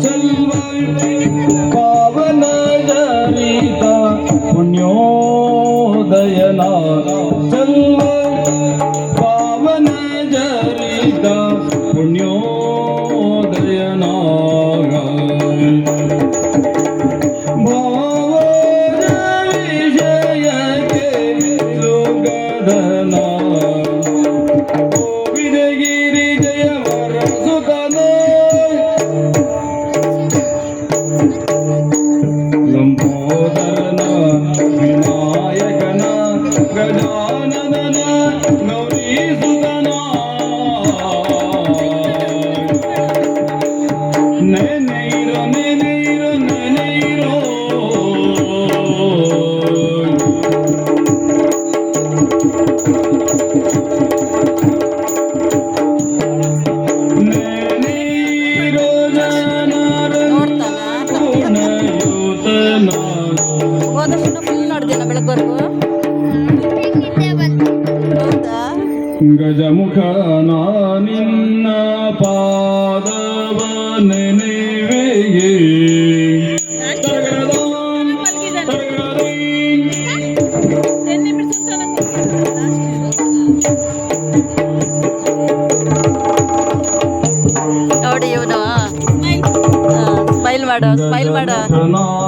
ಚಲ್ವ ಪಾವನ ಜರಿತ ಪುಣ್ಯೋದಯನ ಚಲ್ವ ಪಾವನ ಜರಿತ ಪುಣ್ಯೋದಯನ ಭಾವನ ವಿಷಯಕ್ಕೆ ಸುಗದನ ಗೋವಿಂದಗಿರಿ ಜಯವರ ಸುತನ ಲಂಬೋದರನ ವಿನಾಯಕನ ಗಜಾನನ ಗೌರಿ ಸುತನ ನೆನೆಯಿರೋ ನೆನೆಯಿರೋ ನೆನೆಯಿರೋ ನೆನೆಯಿರೋ ಜನರೂತನ ಹೋದಷ್ಟು ಫುಲ್ ನೋಡ್ದೇನ ಬೆಳಗ್ವರೆಗೂ ಹೌದಾ ಗಜಮುಖ ನಿನ್ನ ಪಾದವ ನೆನೆವೆಯೇ ನೋಡಿ ಇವನು ಸ್ಮೈಲ್ ಮಾಡು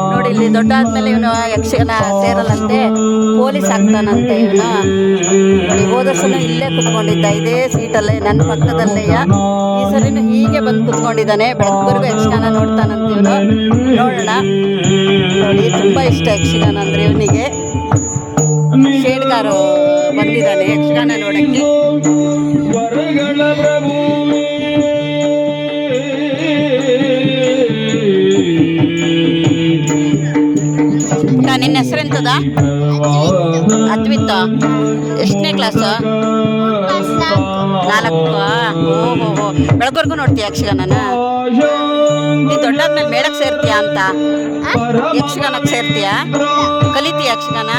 ನೋಡಿ ಇಲ್ಲಿ ದೊಡ್ಡ ಆದ್ಮೇಲೆ ಇವನು ಯಕ್ಷಗಾನ ಸೇರಲ್ಲಂತೆ ಪೊಲೀಸ್ ಆಗ್ತಾನಂತೆ ಇವನು ನೋಡಿ ಹೋದರ್ಸನು ಇಲ್ಲೇ ಕುತ್ಕೊಂಡಿದ್ದ ಇದೇ ಸೀಟಲ್ಲೇ ನನ್ನ ಪಕ್ಕದಲ್ಲೆಯ ಈ ಸರಿನು ಹೀಗೆ ಬಂದು ಕುತ್ಕೊಂಡಿದ್ದಾನೆ ಬೆಳಗ್ವರೆಗೂ ಯಕ್ಷಗಾನ ನೋಡ್ತಾನಂತೆ ಇವನು ನೋಡೋಣ ನೋಡಿ ತುಂಬಾ ಇಷ್ಟ ಯಕ್ಷಗಾನ ಅಂದ್ರೆ ಇವನಿಗೆ ಶೇಡ್ಗಾರು ಬಂದಿದ್ದಾನೆ ಯಕ್ಷಗಾನ ನೋಡಕ್ಕೆ ವರಗಳ ಪ್ರಭು ನಿನ್ನ ಹೆಸರೆಂತದ ಅದ್ವಿತ ಎಷ್ಟನೇ ಕ್ಲಾಸ್ 4 ಓಹೋ ಬೆಳಗ್ವರೆಗೂ ನೋಡ್ತೀಯ ಯಕ್ಷಗಾನನ ನೀ ದೊಡ್ಡಾದ್ಮೇಲೆ ಮೇಳಕ್ಕೆ ಸೇರ್ತೀಯ ಅಂತ ಯಕ್ಷಗಾನಕ್ಕೆ ಸೇರ್ತೀಯ ಕಲಿತೀಯ ಯಕ್ಷಗಾನ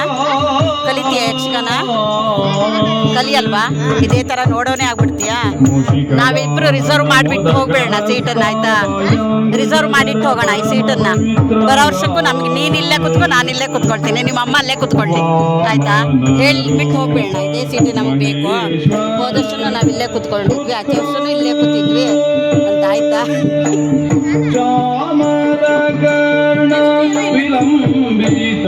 ಕಲಿಯಲ್ವಾ ಇದೇ ತರ ನೋಡೋನೇ ಆಗ್ಬಿಡ್ತೀಯಾ ನಾವಿಬ್ರು ರಿಸರ್ವ್ ಮಾಡಿಬಿಟ್ಟು ಹೋಗ್ಬೇಡ ಸೀಟನ್ನ ಆಯ್ತಾ ರಿಸರ್ವ್ ಮಾಡಿಟ್ಟು ಹೋಗೋಣ ಈ ಸೀಟನ್ನ ಬರೋ ವರ್ಷಕ್ಕೂ ನಮ್ಗೆ ನೀನ್ ಇಲ್ಲೇ ಕುತ್ಕೊ ನಾನು ಇಲ್ಲೇ ಕುತ್ಕೊಳ್ತೀನಿ ನಿಮ್ಮ ಅಮ್ಮ ಅಲ್ಲೇ ಕುತ್ಕೊಳ್ಳಿ ಆಯ್ತಾ ಹೇಳ್ಬಿಟ್ಟು ಹೋಗ್ಬೇಡ ಇದೇ ಸೀಟು ನಮ್ಗೆ ಬೇಕು ಹೋದಷ್ಟು ನಾವಿಲ್ಲೇ ಕುತ್ಕೊಂಡಿದ್ವಿ ಆಚೆ ವರ್ಷನೂ ಇಲ್ಲೇ ಕೂತಿದ್ವಿ ಅಂತ ಆಯ್ತಾ ವಿಲಂಬಿತ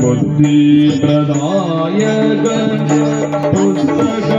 ಬುದ್ಧಿ ಪ್ರದಾಯಕ ಪುಸ್ತಕ